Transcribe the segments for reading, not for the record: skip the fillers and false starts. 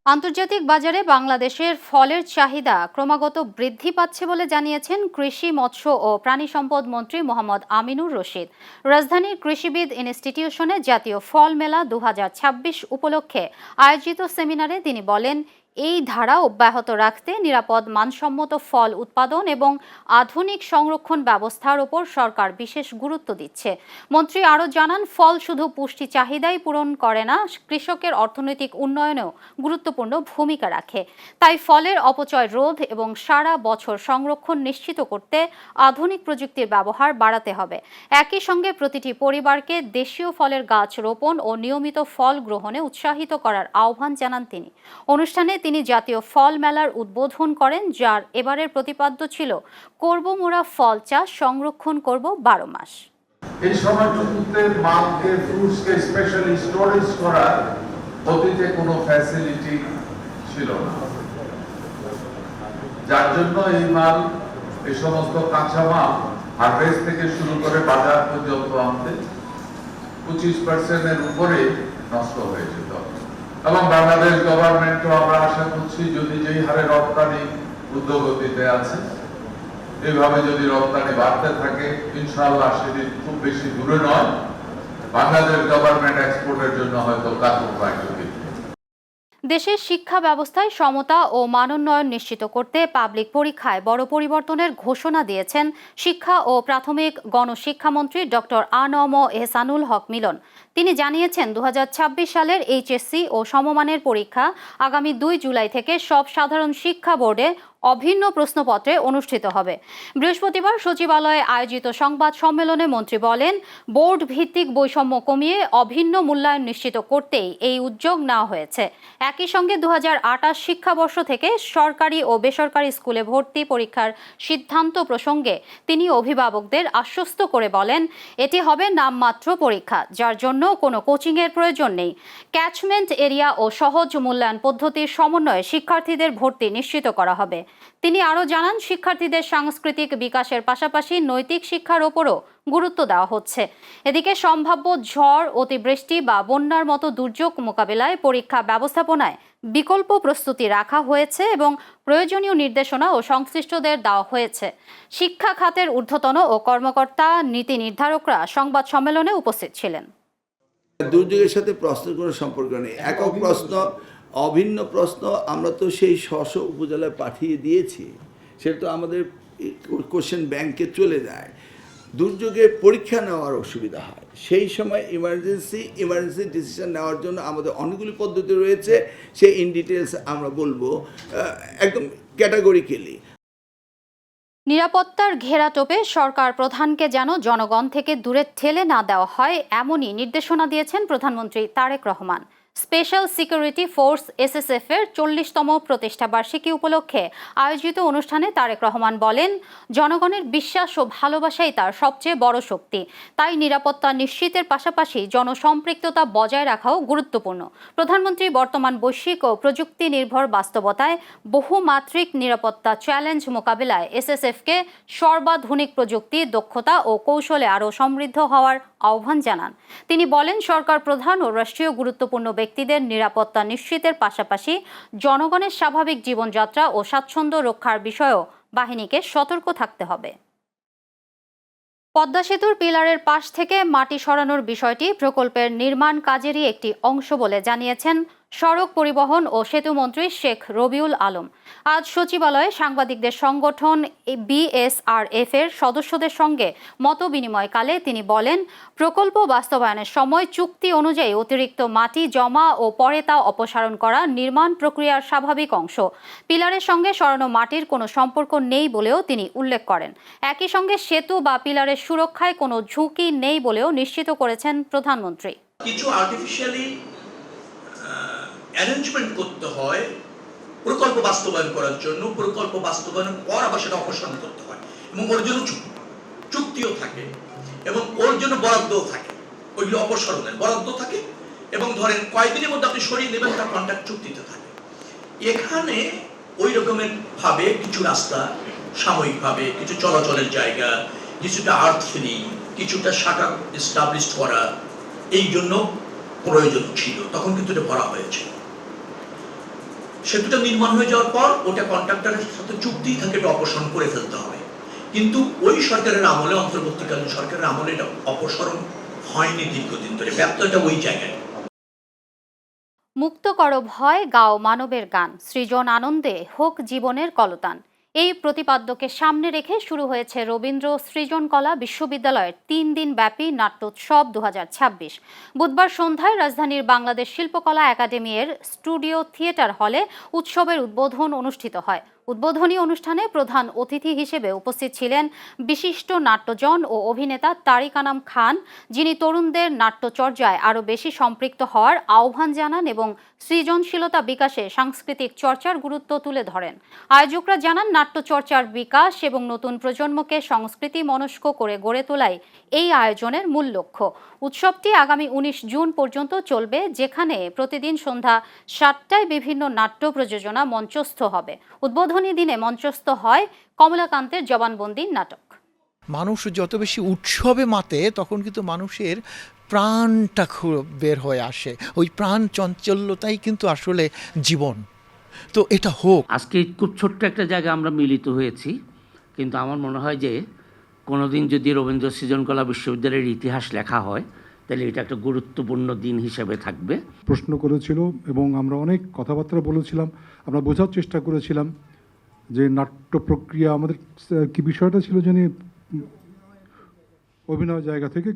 আন্তর্জাতিক বাজারে বাংলাদেশের ফলের চাহিদা ক্রমাগত বৃদ্ধি পাচ্ছে বলে জানিয়েছেন কৃষি, মৎস্য ও প্রাণী সম্পদ মন্ত্রী মোহাম্মদ আমিনুর রশিদ। রাজধানীর কৃষিবিদ ইনস্টিটিউশনে জাতীয় ফল মেলা ২০২৬ উপলক্ষে আয়োজিত সেমিনারে তিনি বলেন, এই ধারা অব্যাহত রাখতে নিরাপদ, মানসম্মত ফল উৎপাদন এবং আধুনিক সংরক্ষণ ব্যবস্থার ওপর সরকার বিশেষ গুরুত্ব দিচ্ছে। মন্ত্রী আরও জানান, ফল শুধু পুষ্টি চাহিদাই পূরণ করে না, কৃষকের অর্থনৈতিক উন্নয়নেও গুরুত্বপূর্ণ ভূমিকা রাখে। তাই ফলের অপচয় রোধ এবং সারা বছর সংরক্ষণ নিশ্চিত করতে আধুনিক প্রযুক্তির ব্যবহার বাড়াতে হবে। একই সঙ্গে প্রতিটি পরিবারকে দেশীয় ফলের গাছ রোপণ ও নিয়মিত ফল গ্রহণে উৎসাহিত করার আহ্বান জানান তিনি। অনুষ্ঠানে তিনি জাতীয় ফল মেলার উদ্বোধন করেন, যার এবারের প্রতিপাদ্য ছিল করব মোরা ফল চাষ, সংরক্ষণ করব 12 মাস। এই সময়টুকুতে মালকে, ফ্রুটসকে স্পেশালি স্টোরেজ করার অতীতে কোনো ফ্যাসিলিটি ছিল না, যার জন্য এই মাল, এই সমস্ত কাঁচামাল হারভেস্ট থেকে শুরু করে বাজার পর্যন্ত আনতে 25% উপরে নষ্ট হয়ে যেত। এবং বাংলাদেশ গভর্নমেন্টও আমরা আশা করছি, যদি যেই হারে রপ্তানি উদ্যোগতিতে আছে, এইভাবে যদি রপ্তানি বাড়তে থাকে, ইনশাআল্লাহ সেদিন খুব বেশি দূরে নয়, বাংলাদেশ গভর্নমেন্ট এক্সপোর্টের জন্য হয়তো কার্বন প্রাইস দিবে। দেশের শিক্ষা ব্যবস্থায় সমতা ও মানোন্নয়ন নিশ্চিত করতে পাবলিক পরীক্ষায় বড় পরিবর্তনের ঘোষণা দিয়েছেন শিক্ষা ও প্রাথমিক গণশিক্ষামন্ত্রী ডক্টর আ.ন.ম এহসানুল হক মিলন। তিনি জানিয়েছেন, ২০২৬ সালের এইচএসসি ও সমমানের পরীক্ষা আগামী ২ জুলাই থেকে সব সাধারণ শিক্ষা বোর্ডে অভিন্ন প্রশ্নপত্রে অনুষ্ঠিত হবে। বৃহস্পতিবার সচিবালয়ে আয়োজিত সংবাদ সম্মেলনে মন্ত্রী বলেন, বোর্ড ভিত্তিক বৈষম্য কমিয়ে অভিন্ন মূল্যায়ন নিশ্চিত করতেই এই উদ্যোগ নেওয়া হয়েছে। একই সঙ্গে ২০২৮ শিক্ষাবর্ষ থেকে সরকারি ও বেসরকারি স্কুলে ভর্তি পরীক্ষার সিদ্ধান্ত প্রসঙ্গে তিনি অভিভাবকদের আশ্বস্ত করে বলেন, এটি হবে নামমাত্র পরীক্ষা, যার জন্য কোনো কোচিংয়ের প্রয়োজন নেই। ক্যাচমেন্ট এরিয়া ও সহজ মূল্যায়ন পদ্ধতির সমন্বয়ে শিক্ষার্থীদের ভর্তি নিশ্চিত করা হবে। তিনি আরও জানান, শিক্ষার্থীদের সাংস্কৃতিক বিকাশের পাশাপাশি নৈতিক শিক্ষার ওপরও গুরুত্ব দেওয়া হচ্ছে। এদিকে সম্ভাব্য ঝড়, অতিবৃষ্টি বা বন্যার মতো দুর্যোগ মোকাবিলায় পরীক্ষা ব্যবস্থাপনায় বিকল্প প্রস্তুতি রাখা হয়েছে এবং প্রয়োজনীয় নির্দেশনা ও সংশ্লিষ্টদের দেওয়া হয়েছে। শিক্ষা খাতের ঊর্ধ্বতন ও কর্মকর্তা, নীতি নির্ধারকরা সংবাদ সম্মেলনে উপস্থিত ছিলেন। দুর্যোগের সাথে প্রশ্নের কোনো সম্পর্ক নেই। একক প্রশ্ন, অভিন্ন প্রশ্ন আমরা তো সেই স্ব উপজেলায় পাঠিয়ে দিয়েছি, সেটা তো আমাদের কোশ্চেন ব্যাংকে চলে যায়। দুর্যোগে পরীক্ষা নেওয়ার অসুবিধা হয়, সেই সময় ইমার্জেন্সি ডিসিশন নেওয়ার জন্য আমাদের অনেকগুলি পদ্ধতি রয়েছে, সেই ইন ডিটেলস আমরা বলবো একদম ক্যাটাগরিক্যালি। নিরাপত্তার ঘেরাটোপে সরকার প্রধানকে যেন জনগণ থেকে দূরে ঠেলে না দেওয়া হয়, এমনই নির্দেশনা দিয়েছেন প্রধানমন্ত্রী Tarique Rahman. Special security force SSF এর 40তম প্রতিষ্ঠা বার্ষিকী উপলক্ষে আয়োজিত অনুষ্ঠানে তারেক রহমান বলেন, জনগণের বিশ্বাস ও ভালোবাসাই তার সবচেয়ে বড় শক্তি। তাই নিরাপত্তা নিশ্চিতের পাশাপাশি জনসম্পৃক্ততা বজায় রাখাও গুরুত্বপূর্ণ। প্রধানমন্ত্রী বর্তমান বৈশ্বিক ও প্রযুক্তি নির্ভর বাস্তবতায় বহুমাত্রিক নিরাপত্তা চ্যালেঞ্জ মোকাবিলায় এসএসএফকে সর্বাধুনিক প্রযুক্তি, দক্ষতা ও কৌশলে আরও সমৃদ্ধ হওয়ার আহ্বান জানান। তিনি বলেন, সরকার প্রধান ও রাষ্ট্রীয় গুরুত্বপূর্ণ ব্যক্তিদের নিরাপত্তা নিশ্চিতের পাশাপাশি জনগণের স্বাভাবিক জীবনযাত্রা ও স্বাচ্ছন্দ্য রক্ষার বিষয়েও বাহিনীকে সতর্ক থাকতে হবে। পদ্মা সেতুর পিলারের পাশ থেকে মাটি সরানোর বিষয়টি প্রকল্পের নির্মাণ কাজেরই একটি অংশ বলে জানিয়েছেন সড়ক পরিবহন ও সেতুমন্ত্রী শেখ রবিউল আলম। আজ সচিবালয়ে সাংবাদিকদের সংগঠন বিএসআরএফ এর সদস্যদের সঙ্গে মত বিনিময়কালে তিনি বলেন, প্রকল্প বাস্তবায়নের সময় চুক্তি অনুযায়ী অতিরিক্ত মাটি জমা ও পরে তা অপসারণ করা নির্মাণ প্রক্রিয়ার স্বাভাবিক অংশ। পিলারের সঙ্গে সরানো মাটির কোনো সম্পর্ক নেই বলেও তিনি উল্লেখ করেন। একই সঙ্গে সেতু বা পিলারের সুরক্ষায় কোনো ঝুঁকি নেই বলেও নিশ্চিত করেছেন প্রধানমন্ত্রী। কিছু আর্টিফিশিয়ালি অ্যারেঞ্জমেন্ট করতে হয় প্রকল্প বাস্তবায়ন করার জন্য, প্রকল্প বাস্তবায়নের পর আবার সেটা অপসারণ করতে হয় এবং ওর জন্য চুক্তিও থাকে এবং ওর জন্য বরাদ্দও থাকে, ওইগুলো অপসারণের বরাদ্দ থাকে এবং ধরেন কয়েকদিনের মধ্যে আপনি সরিয়ে নেবেন, তার কন্ট্রাক্ট চুক্তিতে থাকে। এখানে ওই রকমের ভাবে কিছু রাস্তা সাময়িকভাবে, কিছু চলাচলের জায়গা, কিছুটা আর্থ ফিলিং, কিছুটা শাখা এস্টাবলিশ করা এই জন্য প্রয়োজন ছিল, তখন কিন্তু এটা ভরা হয়েছে। সেতুটা নির্মাণ হয়ে যাওয়ার পর ওটা কন্ট্রাক্টরের সাথে চুক্তি থাকে এটা অপসারণ করে ফেলতে হবে, কিন্তু ওই সরকারের আমলে, অন্তর্বর্তীকালীন সরকারের আমলে এটা অপসারণ হয়নি দীর্ঘদিন ধরে, ব্যর্থতা ওই জায়গায়। মুক্ত করো ভয়, গাও মানবের গান, সৃজন আনন্দে হোক জীবনের কলতান। এই প্রতিপাদ্যকে সামনে রেখে শুরু হয়েছে রবীন্দ্র সৃজনকলা বিশ্ববিদ্যালয়ের 3 দিন ব্যাপী নাট্যোৎসব 2026। বুধবার সন্ধ্যায় রাজধানীর বাংলাদেশ শিল্পকলা একাডেমি এর স্টুডিও থিয়েটার হলে উৎসবের উদ্বোধন অনুষ্ঠিত হয়। উদ্বোধনী অনুষ্ঠানে প্রধান অতিথি হিসেবে উপস্থিত ছিলেন বিশিষ্ট নাট্যজন ও অভিনেতা তারিক আনাম খান, যিনি তরুণদের নাট্যচর্যায় আরও বেশি সম্পৃক্ত হওয়ার আহ্বান জানান এবং সৃজনশীলতা বিকাশে সাংস্কৃতিক চর্চার গুরুত্ব তুলে ধরেন। আয়োজকরা জানান, নাট্যচর্চার বিকাশ এবং নতুন প্রজন্মকে সংস্কৃতি মনস্ক করে গড়ে তোলাই এই আয়োজনের মূল লক্ষ্য। উৎসবটি আগামী 19 জুন পর্যন্ত চলবে, যেখানে প্রতিদিন সন্ধ্যা 7টায় বিভিন্ন নাট্য প্রযোজনা মঞ্চস্থ হবে। উদ্বোধনী দিনে মঞ্চস্থ হয় কমলাকান্তের জবানবন্দি নাটক। মানুষ যত বেশি উৎসবে মাতে তখন কিন্তু মানুষের প্রাণটা বের হয়ে আসে, ওই প্রাণ চঞ্চল্যতাই কিন্তু আসলে জীবন। তো এটা হোক। আজকে খুব ছোট্ট একটা জায়গায় আমরা মিলিত হয়েছি, কিন্তু আমার মনে হয় যে কোনোদিন যদি রবীন্দ্র সৃজনকলা বিশ্ববিদ্যালয়ের ইতিহাস লেখা হয় তাহলে এটা একটা গুরুত্বপূর্ণ দিন হিসেবে থাকবে। প্রশ্ন করেছিল এবং আমরা অনেক কথাবার্তা বলেছিলাম, আমরা বোঝার চেষ্টা করেছিলাম যে নাট্য প্রক্রিয়া আমাদের কি বিষয়টা ছিল জানি অভিনয় জায়গা থেকে।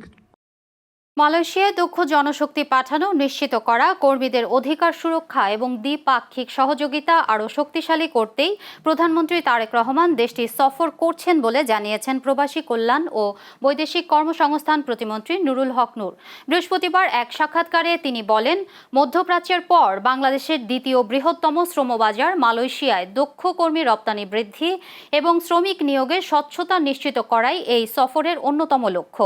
মালয়েশিয়ায় দক্ষ জনশক্তি পাঠানো নিশ্চিত করা, কর্মীদের অধিকার সুরক্ষা এবং দ্বিপাক্ষিক সহযোগিতা আরও শক্তিশালী করতেই প্রধানমন্ত্রী তারেক রহমান দেশটি সফর করছেন বলে জানিয়েছেন প্রবাসী কল্যাণ ও বৈদেশিক কর্মসংস্থান প্রতিমন্ত্রী নুরুল হক নূর। বৃহস্পতিবার এক সাক্ষাৎকারে তিনি বলেন, মধ্যপ্রাচ্যের পর বাংলাদেশের দ্বিতীয় বৃহত্তম শ্রমবাজার মালয়েশিয়ায় দক্ষ কর্মী রপ্তানি বৃদ্ধি এবং শ্রমিক নিয়োগে স্বচ্ছতা নিশ্চিত করাই এই সফরের অন্যতম লক্ষ্য।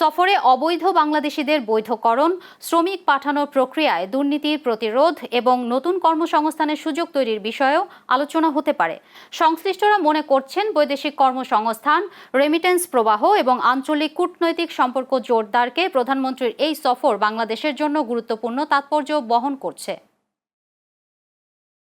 সফরে অবৈধ বাংলাদেশিদের বৈধকরণ, শ্রমিক পাঠানোর প্রক্রিয়ায় দুর্নীতির প্রতিরোধ এবং নতুন কর্মসংস্থানের সুযোগ তৈরির বিষয়েও আলোচনা হতে পারে। সংশ্লিষ্টরা মনে করছেন, বৈদেশিক কর্মসংস্থান, রেমিটেন্স প্রবাহ এবং আঞ্চলিক কূটনৈতিক সম্পর্ক জোরদারকে প্রধানমন্ত্রীর এই সফর বাংলাদেশের জন্য গুরুত্বপূর্ণ তাৎপর্য বহন করছে।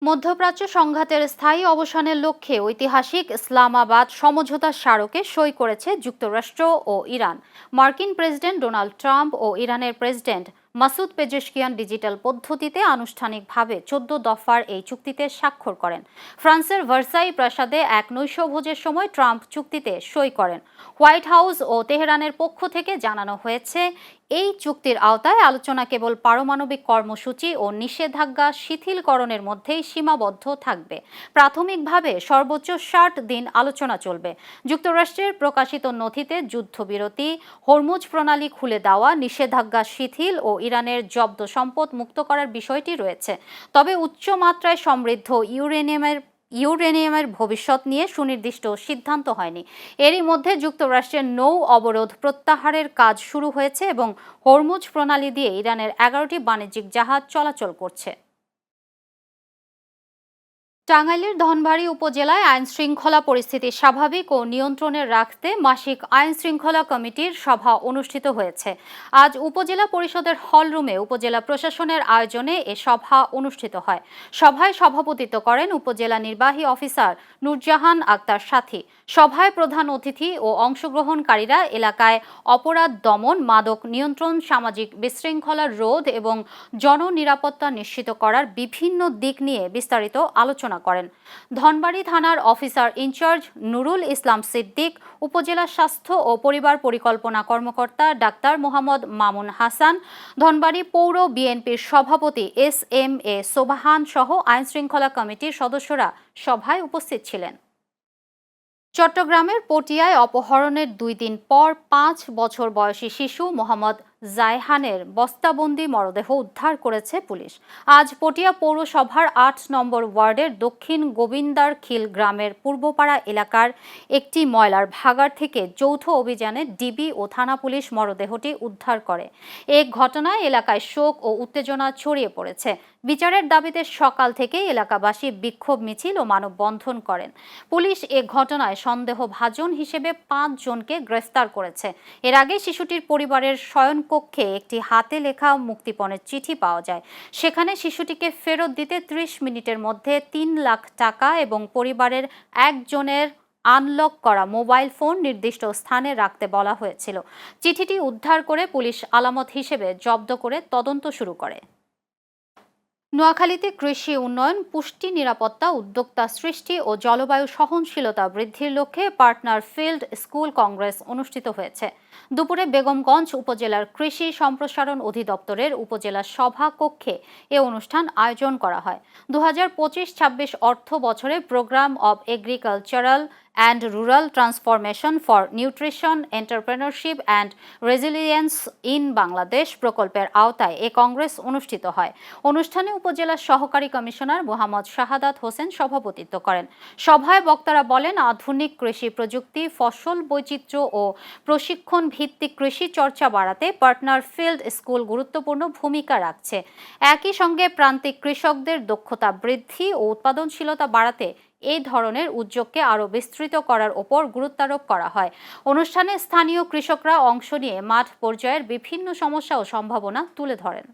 মধ্যপ্রাচ্য সংঘাতের স্থায়ী অবসানের লক্ষ্যে ঐতিহাসিক ইসলামাবাদ সমঝোতা স্মারকে সই করেছে যুক্তরাষ্ট্র ও ইরান। মার্কিন প্রেসিডেন্ট ডোনাল্ড ট্রাম্প ও ইরানের প্রেসিডেন্ট মাসুদ পেজেশকিয়ান ডিজিটাল পদ্ধতিতে আনুষ্ঠানিকভাবে 14 দফার এই চুক্তিতে স্বাক্ষর করেন। ফ্রান্সের ভার্সাই প্রাসাদে এক নৈশভোজের সময় ট্রাম্প চুক্তিতে সই করেন। হোয়াইট হাউস ও তেহরানের পক্ষ থেকে জানানো হয়েছে, এই চুক্তির আওতায় আলোচনা কেবল পারমাণবিক কর্মসূচি ও নিষেধাজ্ঞা শিথিলকরণের মধ্যেই সীমাবদ্ধ থাকবে। প্রাথমিকভাবে সর্বোচ্চ 60 দিন আলোচনা চলবে। যুক্তরাষ্ট্রের প্রকাশিত নথিতে যুদ্ধবিরতি, হরমুজ প্রণালী খুলে দেওয়া, নিষেধাজ্ঞা শিথিল ও ইরানের জব্দ সম্পদ মুক্ত করার বিষয়টি রয়েছে। তবে উচ্চ মাত্রায় সমৃদ্ধ ইউরেনিয়ামের ভবিষ্যৎ নিয়ে সুনির্দিষ্ট সিদ্ধান্ত হয়নি। এরই মধ্যে যুক্তরাষ্ট্রের নৌ অবরোধ প্রত্যাহারের কাজ শুরু হয়েছে এবং হরমুজ প্রণালী দিয়ে ইরানের 11টি বাণিজ্যিক জাহাজ চলাচল করছে। টাঙ্গাইলের ধনবাড়ী উপজেলায় আইন শৃঙ্খলা পরিস্থিতি স্বাভাবিক ও নিয়ন্ত্রণে রাখতে মাসিক আইন শৃঙ্খলা কমিটির সভা অনুষ্ঠিত হয়েছে। আজ উপজেলা পরিষদের হলরুমে উপজেলা প্রশাসনের আয়োজনে এ সভা অনুষ্ঠিত হয়। সভায় সভাপতিত্ব করেন উপজেলা নির্বাহী অফিসার নুরজাহান আক্তার সাথী। সভায় প্রধান অতিথি ও অংশগ্রহণকারীরা এলাকায় অপরাধ দমন, মাদক নিয়ন্ত্রণ, সামাজিক বিশৃঙ্খলা রোধ এবং জননিরাপত্তা নিশ্চিত করার বিভিন্ন দিক নিয়ে বিস্তারিত আলোচনা করেন। ধনবাড়ী থানার অফিসার ইনচার্জ নুরুল ইসলাম সিদ্দিক, উপজেলা স্বাস্থ্য ও পরিবার পরিকল্পনা কর্মকর্তা ডাক্তার মোহাম্মদ মামুন হাসান, ধনবাড়ী পৌর বিএনপির সভাপতি SM-A সোবাহান সহ আইন শৃঙ্খলা কমিটির সদস্যরা সভায় উপস্থিত ছিলেন। চট্টগ্রামের পটিয়ায় অপহরণের 2 দিন পর 5 বছর বয়সী শিশু মোহাম্মদ জায়হানের বস্তাবন্দি মরদেহ উদ্ধার করেছে পুলিশ। আজ পটিয়া পৌরসভার 8 নম্বর ওয়ার্ডের দক্ষিণ গোবিন্দারখিল গ্রামের পূর্বপাড়া এলাকার একটি ময়লার ভাগাড় থেকে যৌথ অভিযানে ডিবি ও থানা পুলিশ মরদেহটি উদ্ধার করে। এই ঘটনায় এলাকায় শোক ও উত্তেজনা ছড়িয়ে পড়েছে। বিচারের দাবিতে সকাল থেকে এলাকাবাসী বিক্ষোভ মিছিল ও মানববন্ধন করেন। পুলিশ এ ঘটনায় সন্দেহভাজন হিসেবে 5 জনকে গ্রেফতার করেছে। এর আগে শিশুটির পরিবারের শয়ন কক্ষে একটি হাতে লেখা মুক্তিপণের চিঠি পাওয়া যায়। সেখানে শিশুটিকে ফেরত দিতে 30 মিনিটের মধ্যে 3 লাখ টাকা এবং পরিবারের একজনের আনলক করা মোবাইল ফোন নির্দিষ্ট স্থানে রাখতে বলা হয়েছিল। চিঠিটি উদ্ধার করে পুলিশ আলামত হিসেবে জব্দ করে তদন্ত শুরু করে। নোয়াখালীতে কৃষি উন্নয়ন, পুষ্টি, নিরাপত্তা, উদ্যোক্তা সৃষ্টি ও জলবায়ু সহনশীলতা বৃদ্ধির লক্ষ্যে পার্টনার ফিল্ড স্কুল কংগ্রেস অনুষ্ঠিত হয়েছে। দুপুরে বেগমগঞ্জ উপজেলার কৃষি সম্প্রসারণ অধিদপ্তরের উপজেলা সভা কক্ষে এ অনুষ্ঠান আয়োজন করা হয়। 2025-26 অর্থ বছরে programme of agricultural and Rural Transformation for Nutrition, Entrepreneurship and Resilience in Bangladesh প্রকল্পের আওতায় এ কংগ্রেস অনুষ্ঠিত হয়। অনুষ্ঠানে উপজেলা সহকারী কমিশনার মোহাম্মদ শাহাদাত হোসেন সভাপতিত্ব করেন। সভায় বক্তারা বলেন, আধুনিক কৃষি প্রযুক্তি, ফসল বৈচিত্র্য ও প্রশিক্ষণ ভিত্তিক কৃষি চর্চা বাড়াতে পার্টনার ফিল্ড স্কুল গুরুত্বপূর্ণ ভূমিকা রাখছে। একই সঙ্গে প্রান্তিক কৃষকদের দক্ষতা বৃদ্ধি ও উৎপাদনশীলতা বাড়াতে এই ধরনের উদ্যোগকে আরও বিস্তৃত করার ওপর গুরুত্বারোপ করা হয়। অনুষ্ঠানে স্থানীয় কৃষকরা অংশ নিয়ে মাঠ পর্যায়ের বিভিন্ন সমস্যা ও সম্ভাবনা তুলে ধরেন।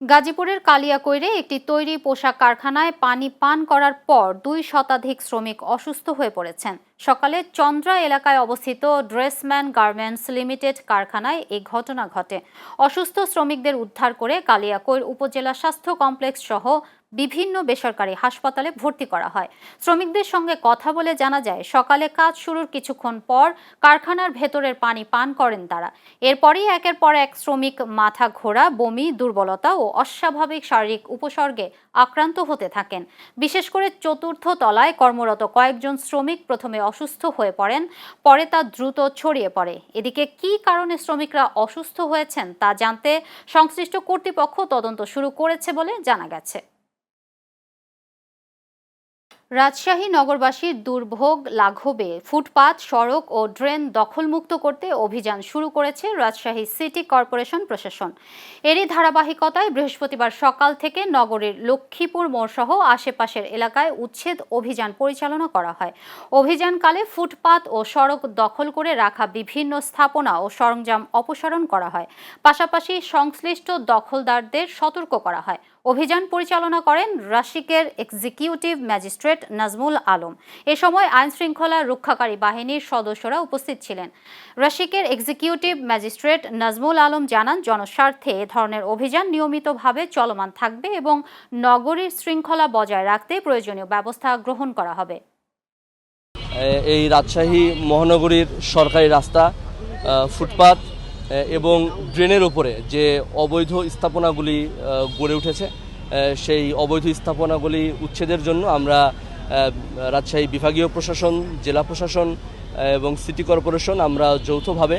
গাজীপুরের কালিয়াকৈরে একটি তৈরি পোশাক কারখানায় পানি পান করার পর 2 শতাধিক শ্রমিক অসুস্থ হয়ে পড়েছেন। সকালে চন্দ্রা এলাকায় অবস্থিত ড্রেসম্যান গার্মেন্টস লিমিটেড কারখানায় এই ঘটনা ঘটে। অসুস্থ শ্রমিকদের উদ্ধার করে কালিয়াকৈর উপজেলা স্বাস্থ্য কমপ্লেক্স সহ বিভিন্ন বেসরকারি হাসপাতালে ভর্তি করা হয়। শ্রমিকদের সঙ্গে কথা বলে জানা যায়, সকালে কাজ শুরুর কিছুক্ষণ পর কারখানার ভেতরের পানি পান করেন তারা। এরপরই একের পর এক শ্রমিক মাথা ঘোরা, বমি, দুর্বলতা ও অস্বাভাবিক শারীরিক উপসর্গে আক্রান্ত হতে থাকেন। বিশেষ করে 4র্থ তলায় কর্মরত কয়েকজন শ্রমিক প্রথমে অসুস্থ হয়ে পড়েন, পরে তা দ্রুত ছড়িয়ে পড়ে। এদিকে কী কারণে শ্রমিকরা অসুস্থ হয়েছেন তা জানতে সংশ্লিষ্ট কর্তৃপক্ষ তদন্ত শুরু করেছে বলে জানা গেছে। রাজশাহী নগরবাসীর দুর্ভোগ লাঘবে ফুটপাত, সড়ক ও ড্রেন দখলমুক্ত করতে অভিযান শুরু করেছে রাজশাহী সিটি কর্পোরেশন প্রশাসন। এরই ধারাবাহিকতায় বৃহস্পতিবার সকাল থেকে নগরীর লক্ষ্মীপুর মোড় সহ আশেপাশের এলাকায় উচ্ছেদ অভিযান পরিচালনা করা হয়। অভিযানকালে ফুটপাত ও সড়ক দখল করে রাখা বিভিন্ন স্থাপনা ও সরঞ্জাম অপসারণ করা হয়। পাশাপাশি সংশ্লিষ্ট দখলদারদের সতর্ক করা হয়। অভিযান পরিচালনা করেন রাশিকের এক্সিকিউটিভ ম্যাজিস্ট্রেট নাজমুল আলম। এ সময় আইনশৃঙ্খলা রক্ষাকারী বাহিনীর সদস্যরা উপস্থিত ছিলেন। রাশিকের এক্সিকিউটিভ ম্যাজিস্ট্রেট নাজমুল আলম জানান, জনস্বার্থে এ ধরনের অভিযান নিয়মিতভাবে চলমান থাকবে এবং নগরীর শৃঙ্খলা বজায় রাখতে প্রয়োজনীয় ব্যবস্থা গ্রহণ করা হবে। এই রাজশাহী মহানগরীর সরকারি রাস্তা, ফুটপাত এবং ড্রেনের উপরে যে অবৈধ স্থাপনাগুলি গড়ে উঠেছে, সেই অবৈধ স্থাপনাগুলি উচ্ছেদের জন্য আমরা রাজশাহী বিভাগীয় প্রশাসন, জেলা প্রশাসন এবং সিটি কর্পোরেশন আমরা যৌথভাবে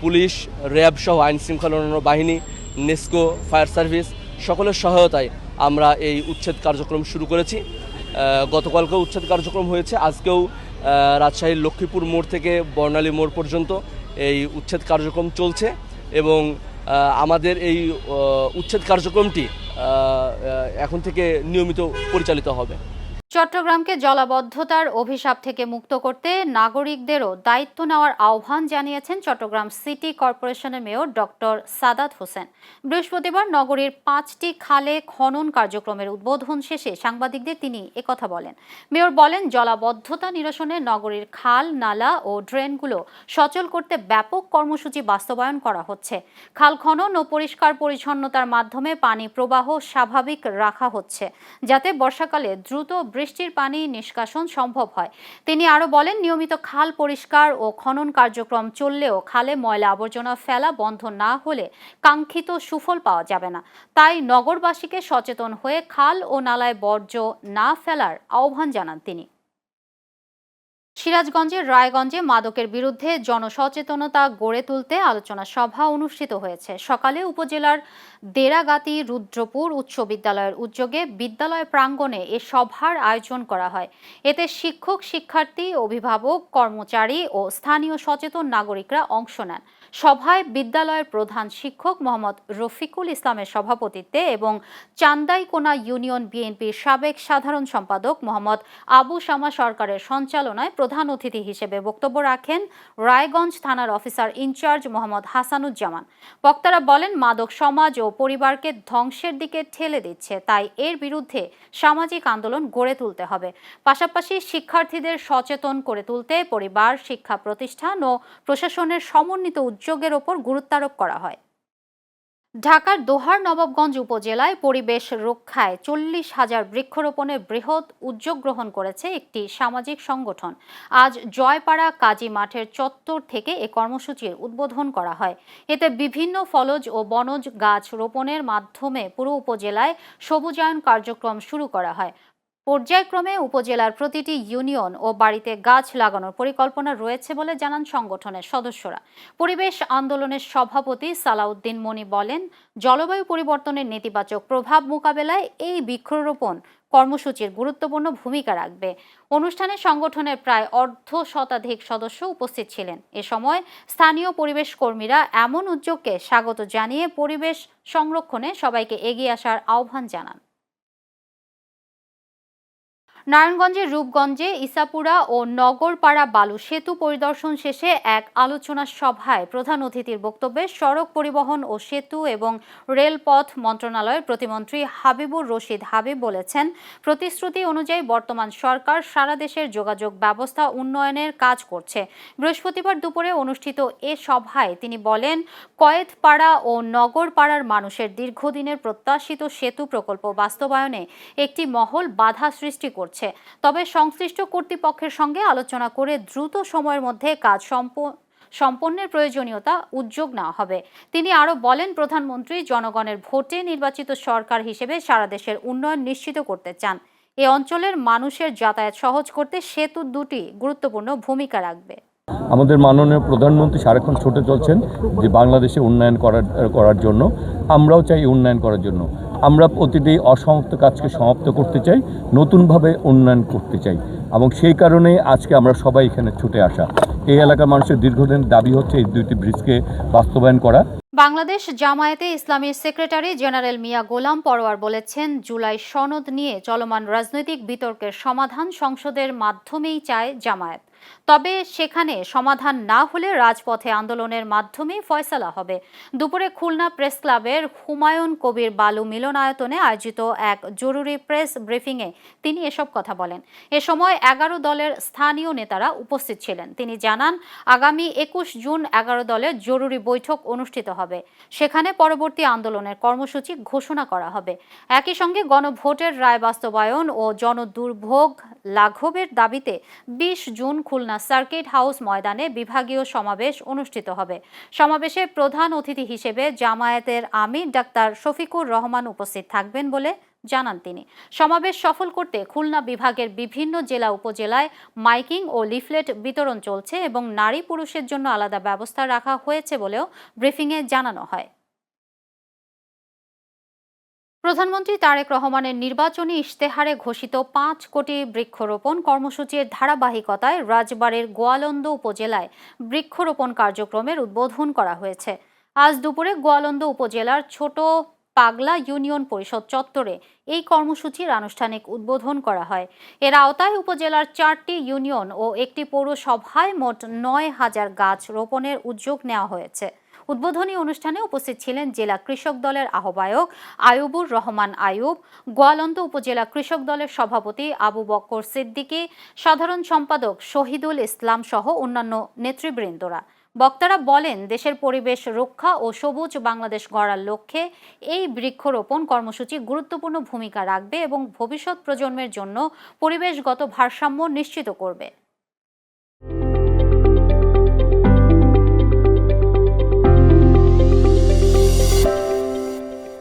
পুলিশ, র্যাব সহ আইন শৃঙ্খলা বাহিনী, নেস্কো, ফায়ার সার্ভিস সকলের সহায়তায় আমরা এই উচ্ছেদ কার্যক্রম শুরু করেছি। গতকালকেও উচ্ছেদ কার্যক্রম হয়েছে, আজকেও রাজশাহীর লক্ষ্মীপুর মোড় থেকে বর্ণালী মোড় পর্যন্ত এই উচ্ছেদ কার্যক্রম চলছে এবং আমাদের এই উচ্ছেদ কার্যক্রমটি এখন থেকে নিয়মিত পরিচালিত হবে। চট্টগ্রামকে জলাবদ্ধতার অভিশাপ থেকে মুক্ত করতে নাগরিকদেরও দায়িত্ব নেওয়ার আহ্বান জানিয়েছেন চট্টগ্রাম সিটি কর্পোরেশনের মেয়র ডক্টর সাদাত হোসেন। বৃহস্পতিবার নগরীর 5টি খালে খনন কার্যক্রমের উদ্বোধন শেষে সাংবাদিকদের তিনি একথা বলেন। মেয়র বলেন, জলাবদ্ধতা নিরসনে নগরীর খাল, নালা ও ড্রেনগুলো সচল করতে ব্যাপক কর্মসূচি বাস্তবায়ন করা হচ্ছে। খাল খনন ও পরিষ্কার পরিচ্ছন্নতার মাধ্যমে পানি প্রবাহ স্বাভাবিক রাখা হচ্ছে, যাতে বর্ষাকালে দ্রুত বৃষ্টির পানি নিষ্কাশন সম্ভব হয়। তিনি আরও বলেন, নিয়মিত খাল পরিষ্কার ও খনন কার্যক্রম চললেও খালে ময়লা আবর্জনা ফেলা বন্ধ না হলে কাঙ্ক্ষিত সুফল পাওয়া যাবে না। তাই নগরবাসীকে সচেতন হয়ে খাল ও নালায় বর্জ্য না ফেলার আহ্বান জানান তিনি। সিরাজগঞ্জের রায়গঞ্জে মাদকের বিরুদ্ধে জনসচেতনতা গড়ে তুলতে আলোচনা সভা অনুষ্ঠিত হয়েছে। সকালে উপজেলার দেরাগাতি রুদ্রপুর উচ্চ বিদ্যালয়ের উদ্যোগে বিদ্যালয় প্রাঙ্গণে এ সভার আয়োজন করা হয়। এতে শিক্ষক, শিক্ষার্থী, অভিভাবক, কর্মচারী ও স্থানীয় সচেতন নাগরিকরা অংশ নেন। সভায় বিদ্যালয়ের প্রধান শিক্ষক মোহাম্মদ রফিকুল ইসলামের সভাপতিত্বে এবং চান্দাইকোনা ইউনিয়ন বিএনপির সাবেক সাধারণ সম্পাদক মোহাম্মদ আবু শামা সরকারের সঞ্চালনায় প্রধান অতিথি হিসেবে বক্তব্য রাখেন রায়গঞ্জ থানার অফিসার ইনচার্জ মোহাম্মদ হাসানুজ্জামান। বক্তারা বলেন, মাদক সমাজ ও পরিবারকে ধ্বংসের দিকে ঠেলে দিচ্ছে, তাই এর বিরুদ্ধে সামাজিক আন্দোলন গড়ে তুলতে হবে। পাশাপাশি শিক্ষার্থীদের সচেতন করে তুলতে পরিবার, শিক্ষা প্রতিষ্ঠান ও প্রশাসনের সমন্বিত উদ্যোগের ওপর গুরুত্বারোপ করা হয়। ঢাকার দোহার নবাবগঞ্জ উপজেলায় পরিবেশ রক্ষায় 40,000 বৃক্ষরোপণের বৃহৎ উদ্যোগ গ্রহণ করেছে একটি সামাজিক সংগঠন। আজ জয়পাড়া কাজী মাঠের চত্বর থেকে এ কর্মসূচির উদ্বোধন করা হয়। এতে বিভিন্ন ফলজ ও বনজ গাছ রোপণের মাধ্যমে পুরো উপজেলায় সবুজায়ন কার্যক্রম শুরু করা হয়। পর্যায়ক্রমে উপজেলার প্রতিটি ইউনিয়ন ও বাড়িতে গাছ লাগানোর পরিকল্পনা রয়েছে বলে জানান সংগঠনের সদস্যরা। পরিবেশ আন্দোলনের সভাপতি সালাউদ্দিন মনি বলেন, জলবায়ু পরিবর্তনের নেতিবাচক প্রভাব মোকাবেলায় এই বৃক্ষরোপণ কর্মসূচির গুরুত্বপূর্ণ ভূমিকা রাখবে। অনুষ্ঠানে সংগঠনের প্রায় অর্ধশতাধিক সদস্য উপস্থিত ছিলেন। এ সময় স্থানীয় পরিবেশ কর্মীরা এমন উদ্যোগকে স্বাগত জানিয়ে পরিবেশ সংরক্ষণে সবাইকে এগিয়ে আসার আহ্বান জানান। নারায়ণগঞ্জের রূপগঞ্জে ইসাপুরা ও নগরপাড়া বালু সেতু পরিদর্শন শেষে এক আলোচনা সভায় প্রধান অতিথির বক্তব্যে সড়ক পরিবহন ও সেতু এবং রেলপথ মন্ত্রণালয়ের প্রতিমন্ত্রী হাবিবুর রশিদ হাবিব বলেছেন, প্রতিশ্রুতি অনুযায়ী বর্তমান সরকার সারা দেশের যোগাযোগ ব্যবস্থা উন্নয়নের কাজ করছে। বৃহস্পতিবার দুপুরে অনুষ্ঠিত এ সভায় তিনি বলেন, কয়েতপাড়া ও নগরপাড়ার মানুষের দীর্ঘদিনের প্রত্যাশিত সেতু প্রকল্প বাস্তবায়নে একটি মহল বাধা সৃষ্টি করছে। তবে সংশ্লিষ্ট কর্তৃপক্ষের সঙ্গে আলোচনা করে দ্রুত সময়ের মধ্যে কাজ সম্পন্নের প্রয়োজনীয়তা উদ্যোগ নেওয়া হবে। তিনি আরও বলেন, প্রধানমন্ত্রী জনগণের ভোটে নির্বাচিত সরকার হিসেবে সারা দেশের উন্নয়ন নিশ্চিত করতে চান। এ অঞ্চলের মানুষের যাতায়াত সহজ করতে সেতু দুটি গুরুত্বপূর্ণ ভূমিকা রাখবে। আমাদের মাননীয় প্রধানমন্ত্রী সারাক্ষণ ছুটে চলছেন যে বাংলাদেশে উন্নয়ন করার জন্য। আমরাও চাই উন্নয়ন করার জন্য। আমরা প্রতিটি অসমাপ্ত কাজকে সমাপ্ত করতে চাই, নতুনভাবে উন্নয়ন করতে চাই, এবং সেই কারণে আজকে আমরা সবাই এখানে ছুটে আসা। এই এলাকার মানুষের দীর্ঘদিনের দাবি হচ্ছে এই দুইটি ব্রিজকে বাস্তবায়ন করা। বাংলাদেশ জামায়াতে ইসলামীর সেক্রেটারি জেনারেল মিয়া গোলাম পরোয়ার বলেছেন, জুলাই সনদ নিয়ে চলমান রাজনৈতিক বিতর্কের সমাধান সংসদের মাধ্যমেই চায় জামায়াত। তবে সেখানে সমাধান না হলে রাজপথে আন্দোলনের মাধ্যমেই ফয়সালা হবে। দুপুরে খুলনা প্রেস ক্লাবের হুমায়ুন কবির বালু মিলনায়তনে আয়োজিত এক জরুরি প্রেস ব্রিফিংয়ে তিনি এসব কথা বলেন। এ সময় 11 দলের স্থানীয় নেতারা উপস্থিত ছিলেন। তিনি জানান, আগামী 21 জুন 11 দলের জরুরি বৈঠক অনুষ্ঠিত হবে। সেখানে পরবর্তী আন্দোলনের কর্মসূচি ঘোষণা করা হবে। একই সঙ্গে গণভোটের রায় বাস্তবায়ন ও জনদুর্ভোগ লাঘবের দাবিতে 20 জুন খুলনা সার্কিট হাউস ময়দানে বিভাগীয় সমাবেশ অনুষ্ঠিত হবে। সমাবেশে প্রধান অতিথি হিসেবে জামায়াতের আমির ডাক্তার শফিকুর রহমান উপস্থিত থাকবেন বলে জানান তিনি। সমাবেশ সফল করতে খুলনা বিভাগের বিভিন্ন জেলা উপজেলায় মাইকিং ও লিফলেট বিতরণ চলছে এবং নারী পুরুষের জন্য আলাদা ব্যবস্থা রাখা হয়েছে বলেও ব্রিফিংয়ে জানানো হয়। প্রধানমন্ত্রী তারেক রহমানের নির্বাচনী ইশতেহারে ঘোষিত 5 কোটি বৃক্ষরোপণ কর্মসূচির ধারাবাহিকতায় রাজবাড়ীর গোয়ালন্দ উপজেলায় বৃক্ষরোপণ কার্যক্রমের উদ্বোধন করা হয়েছে। আজ দুপুরে গোয়ালন্দ উপজেলার ছোট পাগলা ইউনিয়ন পরিষদ চত্বরে এই কর্মসূচির আনুষ্ঠানিক উদ্বোধন করা হয়। এর আওতায় উপজেলার 4টি ইউনিয়ন ও একটি পৌরসভায় মোট 9,000 গাছ রোপণের উদ্যোগ নেওয়া হয়েছে। উদ্বোধনী অনুষ্ঠানে উপস্থিত ছিলেন জেলা কৃষক দলের আহ্বায়ক আয়ুবুর রহমান আয়ুব, গোয়ালন্দ উপজেলা কৃষক দলের সভাপতি আবু বকর সিদ্দিকী, সাধারণ সম্পাদক শহীদুল ইসলাম সহ অন্যান্য নেতৃবৃন্দরা। বক্তারা বলেন, দেশের পরিবেশ রক্ষা ও সবুজ বাংলাদেশ গড়ার লক্ষ্যে এই বৃক্ষরোপণ কর্মসূচি গুরুত্বপূর্ণ ভূমিকা রাখবে এবং ভবিষ্যৎ প্রজন্মের জন্য পরিবেশগত ভারসাম্য নিশ্চিত করবে।